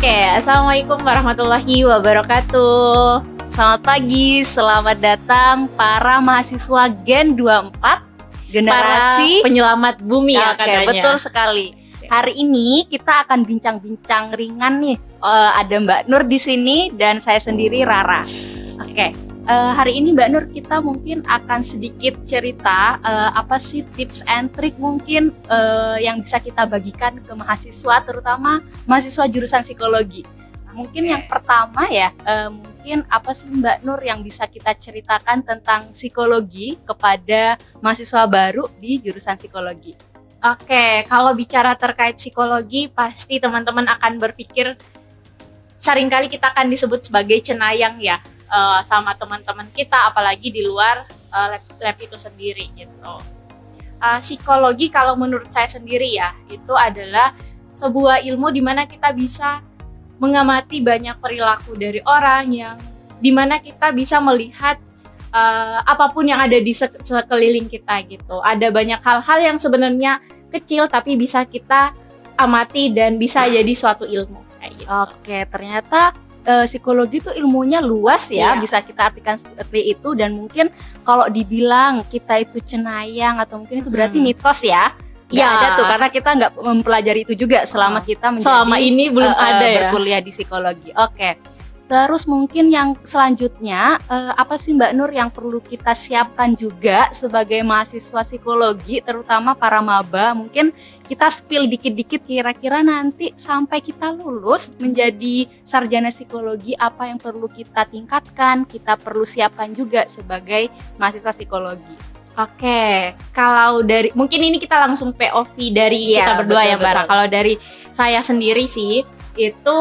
Oke, Assalamualaikum warahmatullahi wabarakatuh. Selamat pagi, selamat datang para mahasiswa Gen 24 generasi para penyelamat bumi ya Oke, katanya. betul sekali. Hari ini kita akan bincang-bincang ringan nih. Ada Mbak Nur di sini dan saya sendiri Rara. Oke. Hari ini Mbak Nur kita mungkin akan sedikit cerita apa sih tips and trick mungkin yang bisa kita bagikan ke mahasiswa, terutama mahasiswa jurusan psikologi. Mungkin yang pertama ya, mungkin apa sih Mbak Nur yang bisa kita ceritakan tentang psikologi kepada mahasiswa baru di jurusan psikologi? Oke, kalau bicara terkait psikologi, pasti teman-teman akan berpikir seringkali kita akan disebut sebagai cenayang ya, sama teman-teman kita, apalagi di luar lab itu sendiri gitu. Psikologi kalau menurut saya sendiri ya, itu adalah sebuah ilmu di mana kita bisa mengamati banyak perilaku dari orang, yang dimana kita bisa melihat apapun yang ada di sekeliling kita gitu. Ada banyak hal-hal yang sebenarnya kecil tapi bisa kita amati dan bisa jadi suatu ilmu kayak gitu. Oke, ternyata psikologi itu ilmunya luas ya, Iya. bisa kita artikan seperti itu. Dan mungkin kalau dibilang kita itu cenayang atau mungkin itu berarti mitos ya. Nggak Ya. ada tuh, karena kita nggak mempelajari itu juga selama kita menjadi Selama ini belum ada ya. berkuliah di psikologi. Oke. Terus mungkin yang selanjutnya apa sih Mbak Nur yang perlu kita siapkan juga sebagai mahasiswa psikologi, terutama para maba? Mungkin kita spill dikit-dikit kira-kira nanti sampai kita lulus menjadi sarjana psikologi, apa yang perlu kita tingkatkan, kita perlu siapkan juga sebagai mahasiswa psikologi. Oke, kalau dari mungkin ini kita langsung POV dari Iya, kita berdua betul, ya Mbak. betul. Kalau dari saya sendiri sih itu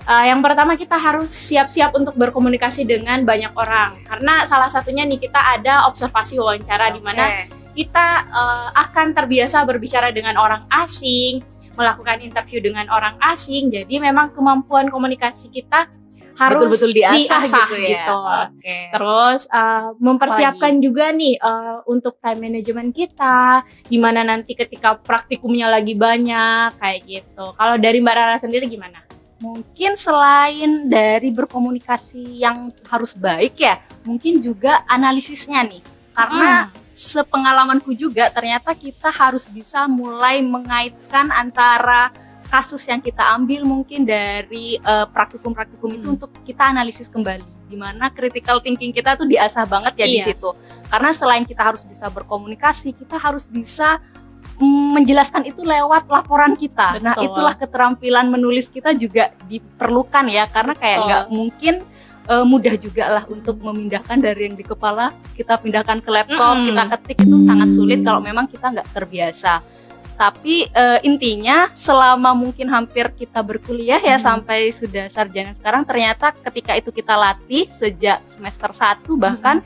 yang pertama kita harus siap-siap untuk berkomunikasi dengan banyak orang, karena salah satunya nih kita ada observasi wawancara di mana kita akan terbiasa berbicara dengan orang asing, melakukan interview dengan orang asing. Jadi memang kemampuan komunikasi kita harus betul-betul diasah gitu ya. gitu. Oke. Terus mempersiapkan juga nih untuk time management kita, dimana nanti ketika praktikumnya lagi banyak kayak gitu. Kalau dari Mbak Rara sendiri gimana? Mungkin selain dari berkomunikasi yang harus baik ya, mungkin juga analisisnya nih. Karena sepengalamanku juga ternyata kita harus bisa mulai mengaitkan antara kasus yang kita ambil mungkin dari praktikum-praktikum itu untuk kita analisis kembali. Dimana critical thinking kita tuh diasah banget ya di Iya. situ. Karena selain kita harus bisa berkomunikasi, kita harus bisa menjelaskan itu lewat laporan kita. Betul. Nah, itulah keterampilan menulis kita juga diperlukan ya, karena kayak Betul. nggak mungkin mudah juga lah untuk memindahkan dari yang di kepala kita pindahkan ke laptop, kita ketik, itu sangat sulit kalau memang kita nggak terbiasa. Tapi intinya selama mungkin hampir kita berkuliah ya sampai sudah sarjana sekarang, ternyata ketika itu kita latih sejak semester 1 bahkan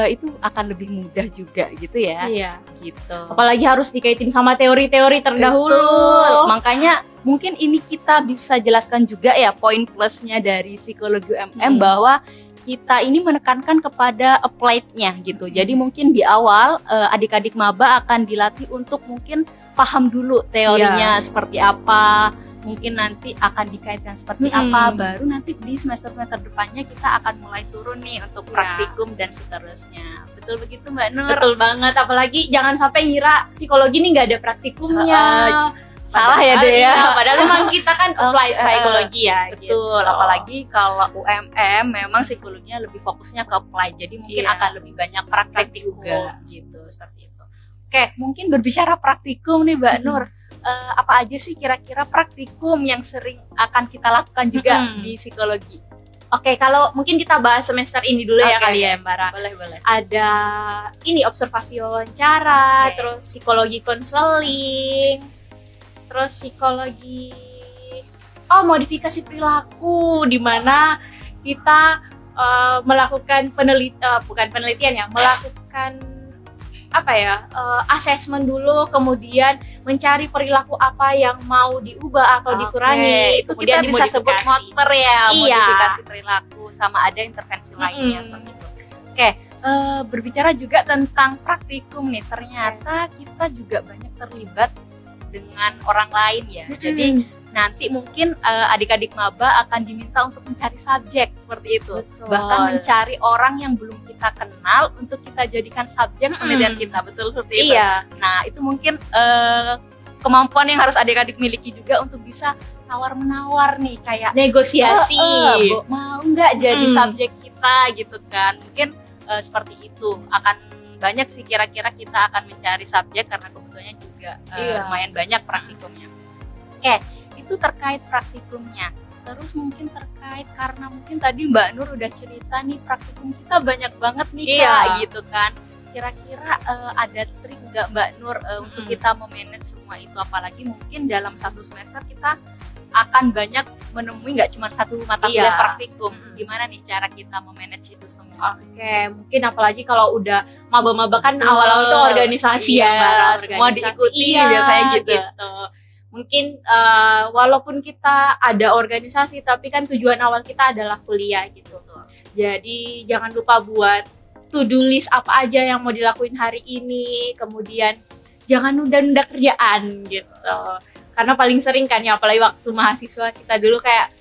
itu akan lebih mudah juga gitu ya. Iya. Gitu. Apalagi harus dikaitin sama teori-teori terdahulu. Betul. Makanya mungkin ini kita bisa jelaskan juga ya poin plusnya dari psikologi UMM bahwa kita ini menekankan kepada applied-nya gitu. Jadi mungkin di awal adik-adik maba akan dilatih untuk mungkin paham dulu teorinya seperti apa, mungkin nanti akan dikaitkan seperti apa, baru nanti di semester-semester depannya kita akan mulai turun nih untuk praktikum dan seterusnya. Betul begitu Mbak Nur? Betul banget, apalagi jangan sampai ngira psikologi ini nggak ada praktikumnya. Salah ya deh ya. Padahal memang kita kan apply psikologi ya. Betul, gitu. apalagi kalau UMM memang psikologinya lebih fokusnya ke apply, jadi mungkin akan lebih banyak praktek juga gitu, seperti itu. Oke, mungkin berbicara praktikum nih Mbak Nur, apa aja sih kira-kira praktikum yang sering akan kita lakukan juga di psikologi? Oke, kalau mungkin kita bahas semester ini dulu ya kali ya Mbak Ra. Boleh. Ada ini observasi wawancara, terus psikologi konseling, terus psikologi modifikasi perilaku, di mana kita melakukan melakukan assessment dulu, kemudian mencari perilaku apa yang mau diubah atau dikurangi. Itu kita bisa sebut motor ya, modifikasi perilaku, sama ada intervensi lainnya seperti itu. Oke, berbicara juga tentang praktikum nih, ternyata kita juga banyak terlibat dengan orang lain ya. Jadi nanti mungkin adik-adik maba akan diminta untuk mencari subjek seperti itu. Betul. Bahkan mencari orang yang belum kita kenal untuk kita jadikan subjek penelitian kita. Betul seperti itu. Iya. Nah, itu mungkin kemampuan yang harus adik-adik miliki juga untuk bisa tawar-menawar nih, kayak negosiasi. Mau nggak jadi subjek kita gitu kan. Mungkin seperti itu. Akan banyak sih kira-kira kita akan mencari subjek karena kebutuhannya juga lumayan banyak praktikumnya. Oke, itu terkait praktikumnya. Terus mungkin terkait karena mungkin tadi Mbak Nur udah cerita nih praktikum kita banyak banget nih Kak, gitu kan. Kira-kira ada trik nggak Mbak Nur untuk kita memanage semua itu, apalagi mungkin dalam satu semester kita akan banyak menemui nggak cuma satu mata kuliah praktikum. Gimana nih cara kita memanage itu semua? Oke, mungkin apalagi kalau udah maba-maba kan awal-awal itu organisasi semua diikuti biasanya gitu. Mungkin walaupun kita ada organisasi, tapi kan tujuan awal kita adalah kuliah gitu. Jadi jangan lupa buat to-do list apa aja yang mau dilakuin hari ini, kemudian jangan nunda-nunda kerjaan gitu. Karena paling sering kan ya, apalagi waktu mahasiswa kita dulu kayak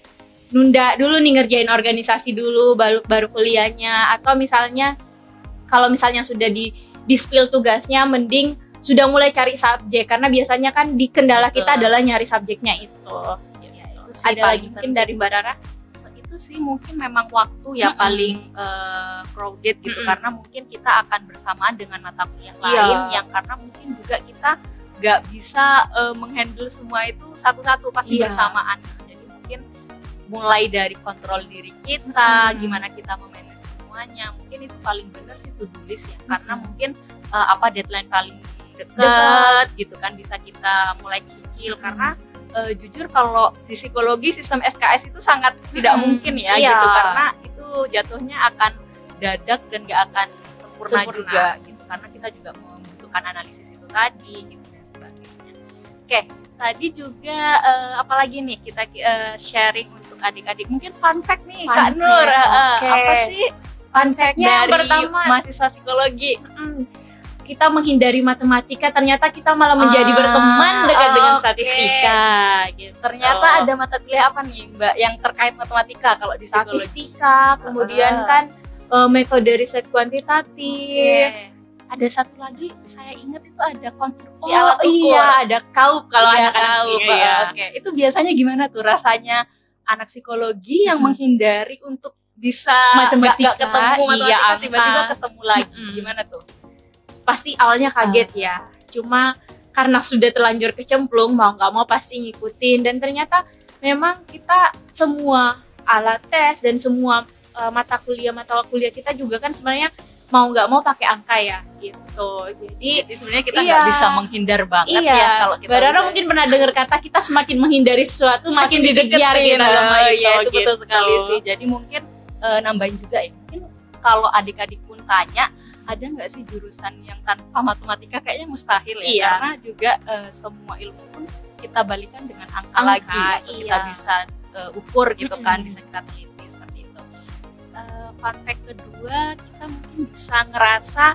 nunda dulu nih, ngerjain organisasi dulu baru kuliahnya, atau misalnya kalau misalnya sudah di spill tugasnya, mending sudah mulai cari subjek, karena biasanya kan di kendala kita adalah nyari subjeknya itu. Ya, itu sih ada lagi mungkin dari Mbak Rara? Itu sih mungkin memang waktu ya paling crowded gitu, karena mungkin kita akan bersamaan dengan mata kuliah lain yang karena mungkin juga kita nggak bisa menghandle semua itu satu-satu, pasti bersamaan. Jadi mungkin mulai dari kontrol diri kita, gimana kita memanage semuanya, mungkin itu paling benar sih to-do list ya, karena mungkin deadline paling dekat gitu kan, bisa kita mulai cicil. Karena jujur kalau di psikologi sistem SKS itu sangat tidak mungkin ya gitu, karena itu jatuhnya akan dadak dan gak akan sempurna juga gitu, karena kita juga membutuhkan analisis itu tadi gitu dan sebagainya. Oke, tadi juga apalagi nih kita sharing untuk adik-adik, mungkin fun fact nih Kak Nur. Apa sih fun fact-nya dari mahasiswa psikologi? Kita menghindari matematika, ternyata kita malah menjadi berteman dekat dengan statistika gitu. Ternyata ada mata kuliah apa nih Mbak yang terkait matematika kalau di statistika, kemudian kan metode riset kuantitatif. Ada satu lagi saya ingat itu ada konstruksi alat ukur. Iya, ada KAUP kalau anak-anak KAUP. Itu biasanya gimana tuh rasanya anak psikologi yang menghindari untuk bisa nggak ketemu matematika, tiba-tiba ketemu lagi. Gimana tuh? Pasti awalnya kaget ya, cuma karena sudah terlanjur kecemplung, mau nggak mau pasti ngikutin. Dan ternyata memang kita semua alat tes dan semua mata kuliah kita juga kan sebenarnya mau nggak mau pakai angka ya gitu. Jadi sebenarnya kita nggak bisa menghindar banget ya kalau kita. Mbak Rara mungkin pernah dengar kata kita semakin menghindari sesuatu makin dikejar gitu. Itu betul sekali sih. Jadi mungkin nambahin juga ya, mungkin kalau adik-adik pun tanya, ada nggak sih jurusan yang tanpa matematika? Kayaknya mustahil ya, karena juga semua ilmu pun kita balikan dengan angka lagi, kita bisa ukur gitu kan, bisa kita teliti seperti itu. Fun fact kedua, kita mungkin bisa ngerasa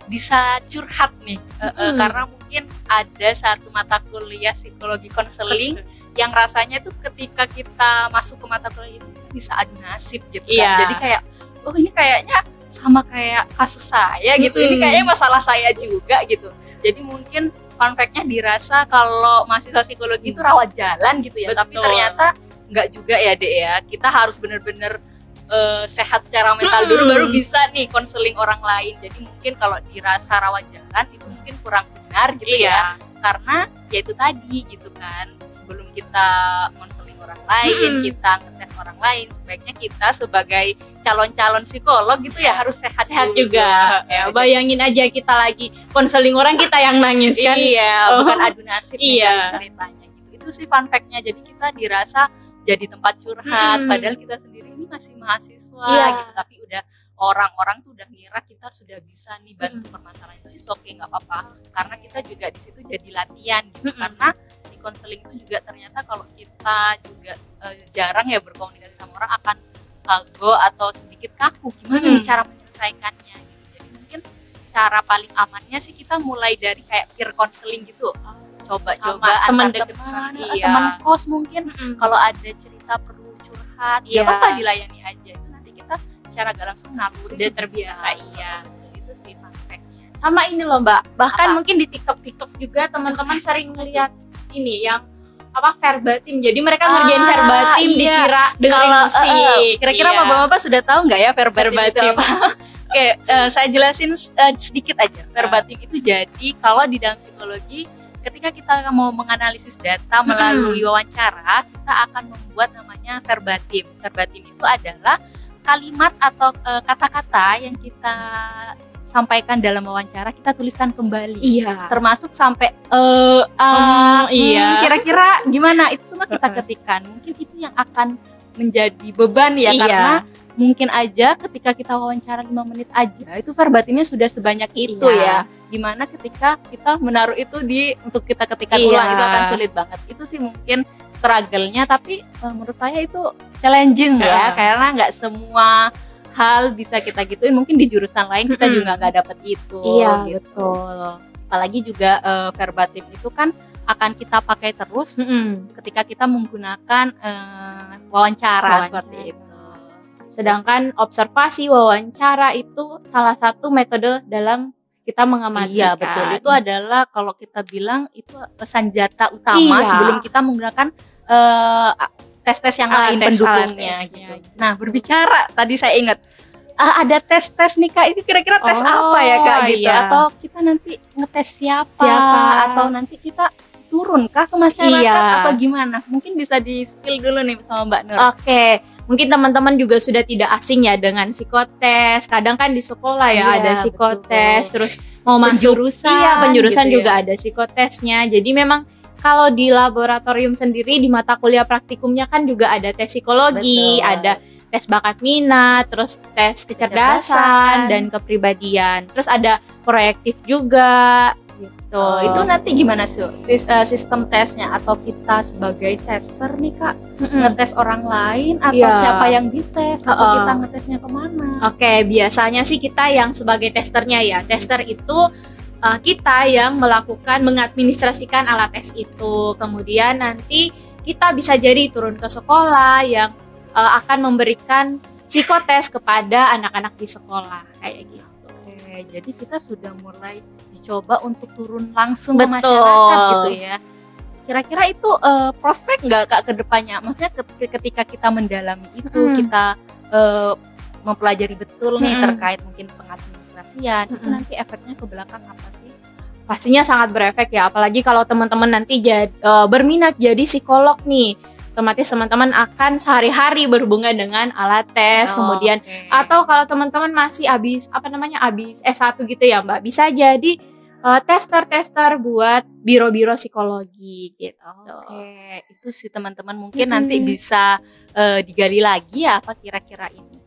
bisa curhat nih, karena mungkin ada satu mata kuliah psikologi konseling yang rasanya tuh ketika kita masuk ke mata kuliah itu kita bisa adu nasib gitu kan. Jadi kayak, oh ini kayaknya sama kayak kasus saya gitu, ini kayaknya masalah saya juga gitu. Jadi mungkin fun fact-nya dirasa kalau mahasiswa psikologi itu rawat jalan gitu ya. Tapi ternyata nggak juga ya Dek ya. Kita harus benar-benar sehat secara mental dulu baru bisa nih konseling orang lain. Jadi mungkin kalau dirasa rawat jalan itu mungkin kurang benar gitu ya. Karena ya itu tadi gitu kan, sebelum kita konseling orang lain, kita ngetes orang lain, sebaiknya kita sebagai calon-calon psikolog gitu ya harus sehat juga. Ya, bayangin aja kita lagi konseling orang, kita yang nangis kan. Bukan adu nasib ceritanya gitu. Itu sih fun fact-nya. Jadi kita dirasa jadi tempat curhat, padahal kita sendiri ini masih mahasiswa gitu, tapi udah orang-orang tuh udah ngira kita sudah bisa nih bantu permasalahan itu. Is okay, nggak apa-apa, karena kita juga di situ jadi latihan gitu. Karena di konseling itu juga ternyata kalau kita juga jarang ya berkomunikasi sama orang, akan go atau sedikit kaku gimana nih cara menyelesaikannya gitu. Jadi mungkin cara paling amannya sih kita mulai dari kayak peer counseling gitu. coba-coba teman antar dekat teman, sendiri, teman ya. kos mungkin. Kalau ada cerita perlu curhat, ya Iya. apa dilayani aja. Itu nanti kita secara gak langsung naluri Sudah bisa. terbiasa, iya. Itu sih fun fact-nya. Sama ini loh Mbak, bahkan Apa? mungkin di TikTok juga teman-teman sering melihat ini yang verbatim. Jadi mereka ngerjain verbatim iya. dikira dengerin Kalau musik. kira-kira Iya. bapak-bapak sudah tahu nggak ya verbatim itu Verbatim. apa? Oke, saya jelasin sedikit aja. Verbatim itu jadi kalau di dalam psikologi ketika kita mau menganalisis data melalui wawancara, kita akan membuat namanya verbatim. Verbatim itu adalah kalimat atau kata-kata yang kita sampaikan dalam wawancara kita tuliskan kembali. Iya. Termasuk sampai iya. kira-kira gimana itu semua kita ketikkan. Mungkin itu yang akan menjadi beban ya, Iya. karena mungkin aja ketika kita wawancara 5 menit aja itu verbatimnya sudah sebanyak itu Iya. ya. Dimana ketika kita menaruh itu untuk kita ketikkan Iya. ulang itu akan sulit banget. Itu sih mungkin struggle-nya, tapi menurut saya itu challenging ya, karena nggak semua hal bisa kita gituin. Mungkin di jurusan lain kita juga nggak dapet itu. Iya, gitu. betul. Apalagi juga verbatim itu kan akan kita pakai terus ketika kita menggunakan wawancara seperti itu. Sedangkan observasi, wawancara itu salah satu metode dalam kita mengamati. Iya betul, itu adalah kalau kita bilang itu senjata utama Iya. sebelum kita menggunakan tes-tes yang lain pendukungnya gitu. Nah, berbicara tadi saya ingat ada tes-tes nih Kak, itu kira-kira tes apa ya Kak gitu? Iya. Atau kita nanti ngetes siapa? Atau nanti kita turun kah ke masyarakat Iya. atau gimana? Mungkin bisa di-spill dulu nih sama Mbak Nur. Oke, mungkin teman-teman juga sudah tidak asing ya dengan psikotes. Kadang kan di sekolah ya Iya, ada psikotes, terus mau Penjurusan, masuk penjurusan gitu juga ya. ada psikotesnya. Jadi memang kalau di laboratorium sendiri di mata kuliah praktikumnya kan juga ada tes psikologi, Betul. ada tes bakat minat, terus tes kecerdasan dan kepribadian. Terus ada proyektif juga gitu. Itu nanti gimana sih sistem tesnya, atau kita sebagai tester nih Kak ngetes orang lain atau Iya. siapa yang dites atau kita ngetesnya kemana? Oke, biasanya sih kita yang sebagai testernya ya. Tester itu kita yang mengadministrasikan alat tes itu. Kemudian nanti kita bisa jadi turun ke sekolah yang akan memberikan psikotes kepada anak-anak di sekolah kayak gitu. Oke, jadi kita sudah mulai dicoba untuk turun langsung ke Betul. masyarakat gitu ya. Kira-kira itu prospek nggak Kak ke depannya? Maksudnya ketika kita mendalami itu, kita mempelajari betul nih terkait mungkin pengadministrasian, itu nanti efeknya ke belakang apa sih? Pastinya sangat berefek ya, apalagi kalau teman-teman nanti berminat jadi psikolog nih. Otomatis teman-teman akan sehari-hari berhubungan dengan alat tes, kemudian atau kalau teman-teman masih habis S1 gitu ya Mbak, bisa jadi tester-tester buat biro-biro psikologi gitu. Oke, itu sih teman-teman mungkin nanti bisa digali lagi ya apa kira-kira ini.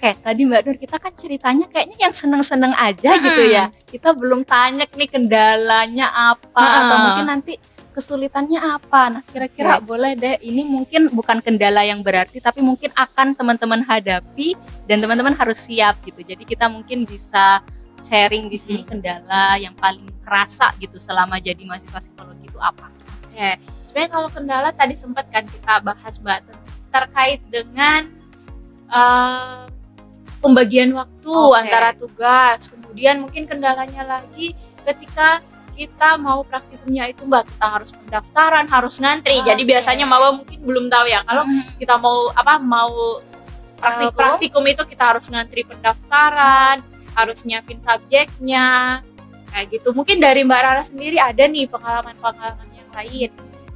Oke, tadi Mbak Nur kita kan ceritanya kayaknya yang seneng-seneng aja gitu ya. Kita belum tanya nih kendalanya apa atau mungkin nanti kesulitannya apa. Nah, kira-kira boleh deh, ini mungkin bukan kendala yang berarti tapi mungkin akan teman-teman hadapi dan teman-teman harus siap gitu. Jadi kita mungkin bisa sharing di sini kendala yang paling kerasa gitu selama jadi mahasiswa psikologi itu apa? Oke, sebenarnya kalau kendala tadi sempat kan kita bahas Mbak terkait dengan pembagian waktu antara tugas. Kemudian mungkin kendalanya lagi ketika kita mau praktikumnya itu Mbak, kita harus pendaftaran, harus ngantri. Jadi biasanya Mbak mungkin belum tahu ya kalau kita mau praktikum itu kita harus ngantri pendaftaran, harus nyiapin subjeknya kayak gitu. Mungkin dari Mbak Rara sendiri ada nih pengalaman-pengalaman yang lain?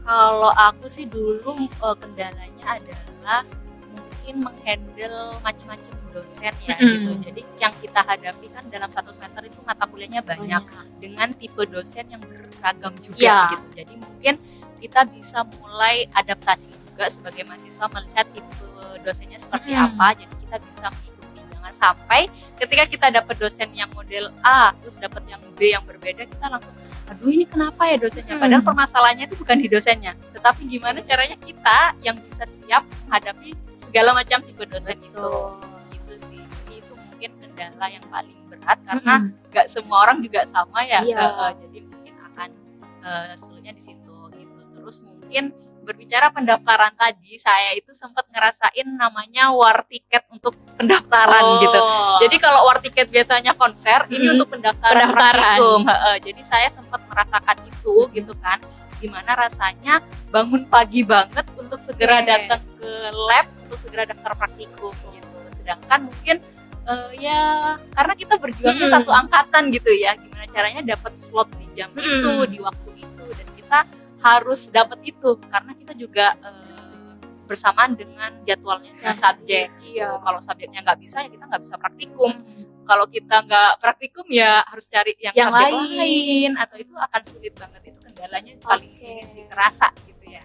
Kalau aku sih dulu kendalanya adalah mungkin menghandle macam-macam dosen ya gitu. Jadi yang kita hadapi kan dalam satu semester itu mata kuliahnya banyak dengan tipe dosen yang beragam juga gitu. Jadi mungkin kita bisa mulai adaptasi juga sebagai mahasiswa melihat tipe dosennya seperti apa. Jadi kita bisa mengikuti, jangan sampai ketika kita dapat dosen yang model A terus dapat yang B yang berbeda, kita langsung aduh ini kenapa ya dosennya, padahal permasalahannya itu bukan di dosennya, tetapi gimana caranya kita yang bisa siap menghadapi segala macam tipe dosen itu gitu sih. Jadi itu mungkin kendala yang paling berat karena nggak semua orang juga sama ya. Jadi mungkin akan sulitnya di situ gitu. Terus mungkin berbicara pendaftaran tadi, saya itu sempat ngerasain namanya war tiket untuk pendaftaran gitu. Jadi kalau war tiket biasanya konser, ini untuk pendaftaran. Praktikum. Jadi saya sempat merasakan itu gitu kan, gimana rasanya bangun pagi banget untuk segera datang ke lab, untuk segera daftar praktikum gitu. Sedangkan mungkin ya karena kita berjuangnya satu angkatan gitu ya, gimana caranya dapat slot di jam itu, di waktu itu, dan kita harus dapat itu karena kita juga bersamaan dengan jadwalnya subjek. Kalau subjeknya nggak bisa ya kita nggak bisa praktikum. Kalau kita nggak praktikum ya harus cari yang subjek lain, atau itu akan sulit banget. Itu kendalanya paling ini sih terasa gitu ya.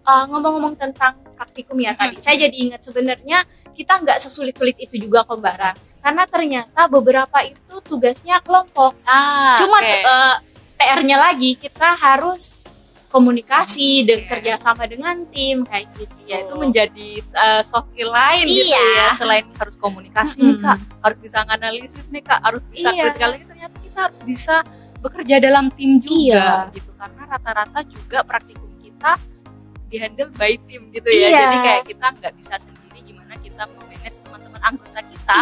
Ngomong-ngomong tentang praktikum ya tadi, saya jadi ingat sebenarnya kita nggak sesulit-sulit itu juga kok Mbak Ra, karena ternyata beberapa itu tugasnya kelompok. Cuma PR-nya lagi kita harus komunikasi dan kerja sama dengan tim kayak gitu. Ya itu menjadi soft skill lain gitu ya. Selain harus komunikasi nih Kak, harus bisa analisis nih Kak, harus bisa critical, ternyata kita harus bisa bekerja dalam tim juga gitu. Karena rata-rata juga praktikum kita di-handle by tim gitu ya. Jadi kayak kita nggak bisa sendiri, gimana kita memanage teman-teman anggota kita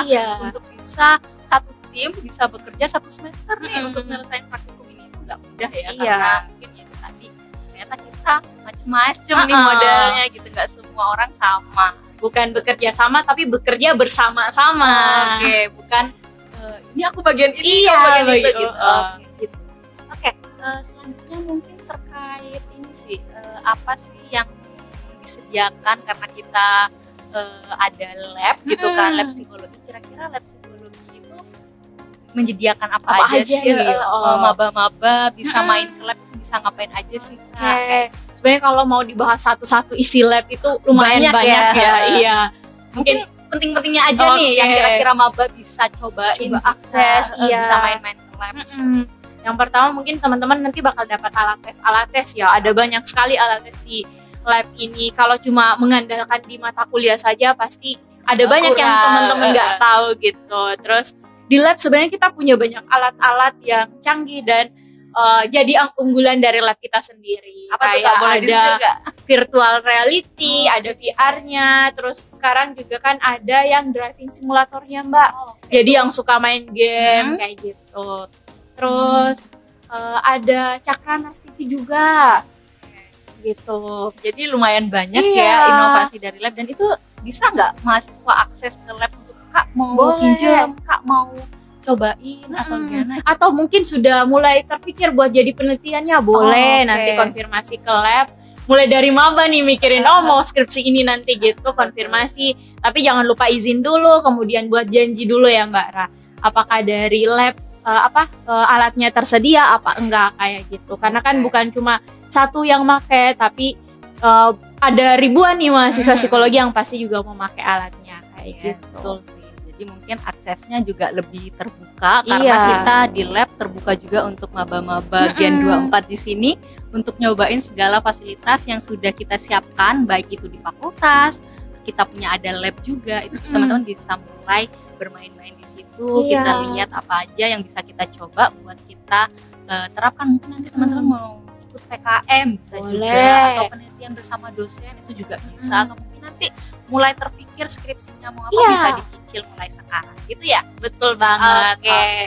untuk bisa satu tim, bisa bekerja satu semester nih untuk menyelesaikan praktikum ini. Itu nggak mudah ya, karena mungkin ya itu tadi ternyata kita macem-macem nih modelnya gitu, nggak semua orang sama. Bukan bekerja sama tapi bekerja bersama-sama. Bukan ini aku bagian ini, kamu bagian itu gitu. Selanjutnya mungkin terkait ini sih, apa sih yang disediakan karena kita ada lab gitu kan, lab psikologi. Kira-kira lab psikologi itu menyediakan apa aja sih? Maba-maba bisa main ke lab, bisa ngapain aja sih Kak? Sebenarnya kalau mau dibahas satu-satu isi lab itu lumayan banyak ya. Iya. Mungkin penting-pentingnya aja nih yang kira-kira maba bisa cobain, akses, bisa main-main ke lab. Yang pertama mungkin teman-teman nanti bakal dapat alat tes ya. Ada banyak sekali alat tes di lab ini. Kalau cuma mengandalkan di mata kuliah saja pasti ada banyak yang teman-teman nggak tahu gitu. Terus di lab sebenarnya kita punya banyak alat-alat yang canggih dan jadi unggulan dari lab kita sendiri. Kayak ada virtual reality, ada VR-nya, terus sekarang juga kan ada yang driving simulatornya Mbak. Jadi yang suka main game kayak gitu. Terus ada cakra nastiti juga gitu. Jadi lumayan banyak ya inovasi dari lab, dan itu bisa nggak mahasiswa akses ke lab untuk Kak mau pinjam, Kak mau cobain atau gimana? Atau mungkin sudah mulai terpikir buat jadi penelitiannya, boleh nanti konfirmasi ke lab. Mulai dari maba nih mikirin mau skripsi ini nanti gitu, konfirmasi. Tapi jangan lupa izin dulu, kemudian buat janji dulu ya Mbak Ra. Apakah dari lab alatnya tersedia apa enggak kayak gitu. Karena kan bukan cuma satu yang make, tapi ada ribuan nih mahasiswa psikologi yang pasti juga mau pakai alatnya kayak gitu. Jadi mungkin aksesnya juga lebih terbuka karena kita di lab terbuka juga untuk maba-maba Gen 24 di sini untuk nyobain segala fasilitas yang sudah kita siapkan, baik itu di fakultas, kita punya ada lab juga, itu teman-teman bisa mulai bermain-main di situ. Kita lihat apa aja yang bisa kita coba buat kita terapkan. Mungkin nanti teman-teman mau ikut PKM bisa juga, atau penelitian bersama dosen itu juga bisa, atau mungkin nanti mulai terpikir skripsinya mau apa bisa dicicil mulai sekarang gitu ya. Betul banget.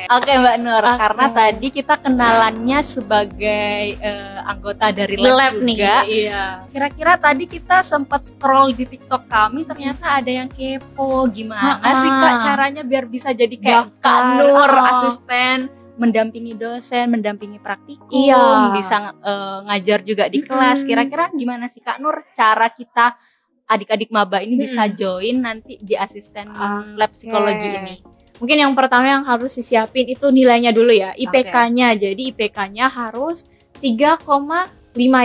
Oke Mbak Nur, karena tadi kita kenalannya sebagai anggota dari lab juga nih. Kira-kira tadi kita sempat scroll di TikTok kami, ternyata ada yang kepo gimana sih Kak caranya biar bisa jadi kayak Kak Nur, asisten mendampingi dosen, mendampingi praktikum, bisa ngajar juga di kelas. Kira-kira gimana sih Kak Nur cara kita adik-adik maba ini bisa join nanti di asisten lab psikologi ini? Mungkin yang pertama yang harus disiapin itu nilainya dulu ya, IPK-nya. Jadi IPK-nya harus 3,5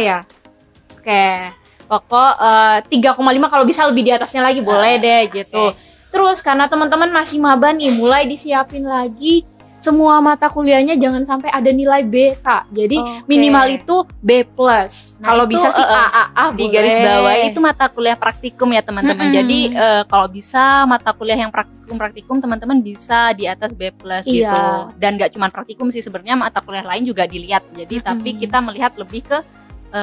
ya. Pokok 3,5, kalau bisa lebih di atasnya lagi boleh deh gitu. Terus karena teman-teman masih maba nih, mulai disiapin lagi semua mata kuliahnya jangan sampai ada nilai B, Kak. Jadi minimal itu B+. Kalau bisa sih A di garis bawah itu mata kuliah praktikum ya teman-teman. Jadi kalau bisa mata kuliah yang praktikum teman-teman bisa di atas B+ gitu. Dan gak cuma praktikum sih, sebenarnya mata kuliah lain juga dilihat. Jadi tapi kita melihat lebih ke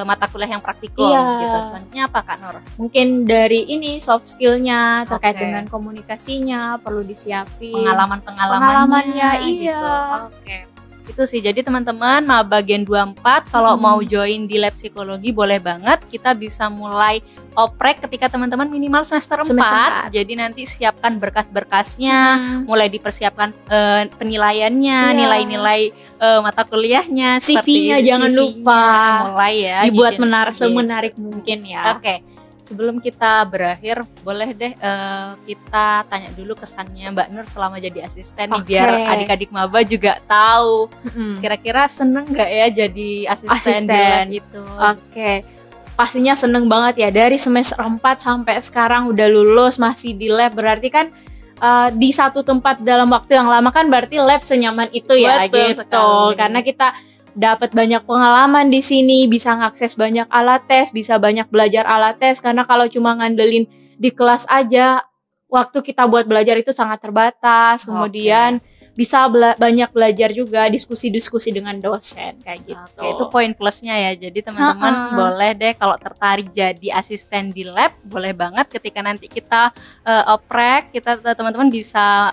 mata kuliah yang praktikum gitu. Selanjutnya apa Kak Nur? Mungkin dari ini soft skillnya terkait dengan komunikasinya perlu disiapin. Pengalamannya gitu. Itu sih. Jadi teman-teman maba Gen 24 kalau mau join di lab psikologi boleh banget. Kita bisa mulai oprek ketika teman-teman minimal semester 4. Jadi nanti siapkan berkas-berkasnya, mulai dipersiapkan penilaiannya, nilai-nilai mata kuliahnya, CV-nya jangan lupa mulai ya dibuat semenarik mungkin ya. Sebelum kita berakhir, boleh deh kita tanya dulu kesannya Mbak Nur selama jadi asisten nih, biar adik-adik maba juga tahu. Kira-kira seneng nggak ya jadi asisten di lab itu? Pastinya seneng banget ya. Dari semester 4 sampai sekarang udah lulus masih di lab, berarti kan di satu tempat dalam waktu yang lama kan berarti lab senyaman itu ya. Betul, gitu. Karena kita dapat banyak pengalaman di sini, bisa ngakses banyak alat tes, bisa banyak belajar alat tes. Karena kalau cuma ngandelin di kelas aja, waktu kita buat belajar itu sangat terbatas. Kemudian bisa banyak belajar juga, diskusi-diskusi dengan dosen kayak gitu. Itu poin plusnya ya. Jadi teman-teman boleh deh kalau tertarik jadi asisten di lab, boleh banget ketika nanti kita oprek, kita teman-teman bisa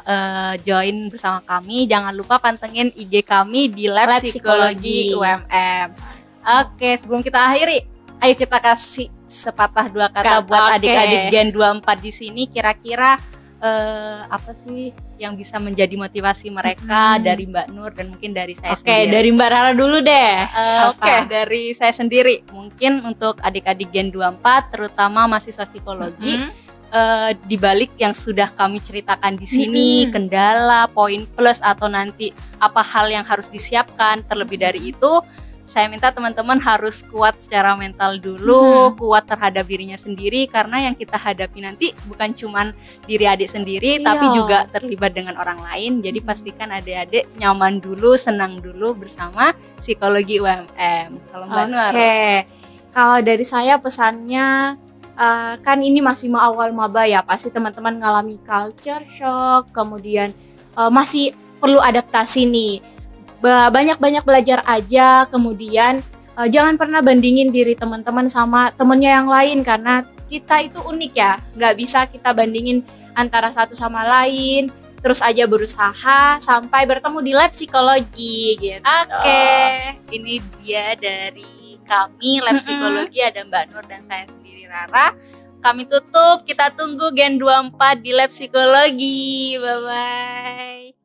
join bersama kami. Jangan lupa pantengin IG kami di lab psikologi UMM. Sebelum kita akhiri, ayo kita kasih sepatah dua kata buat adik-adik Gen 24 di sini. Kira-kira apa sih yang bisa menjadi motivasi mereka dari Mbak Nur dan mungkin dari saya sendiri? Dari Mbak Rara dulu deh. Dari saya sendiri mungkin untuk adik-adik Gen 24 terutama mahasiswa psikologi, di balik yang sudah kami ceritakan di sini, kendala, poin plus atau nanti apa hal yang harus disiapkan, terlebih dari itu saya minta teman-teman harus kuat secara mental dulu, kuat terhadap dirinya sendiri, karena yang kita hadapi nanti bukan cuman diri adik sendiri, tapi juga terlibat dengan orang lain. Jadi pastikan adik-adik nyaman dulu, senang dulu bersama psikologi UMM. Kalau Mbak Nur? Kalau dari saya pesannya, kan ini masih awal maba ya, pasti teman-teman ngalami culture shock, kemudian masih perlu adaptasi nih. Banyak-banyak belajar aja, kemudian jangan pernah bandingin diri teman-teman sama temennya yang lain, karena kita itu unik ya, nggak bisa kita bandingin antara satu sama lain. Terus aja berusaha sampai bertemu di lab psikologi gitu. Ini dia dari kami lab psikologi, ada Mbak Nur dan saya sendiri Rara. Kami tutup, kita tunggu Gen 24 di lab psikologi. Bye-bye.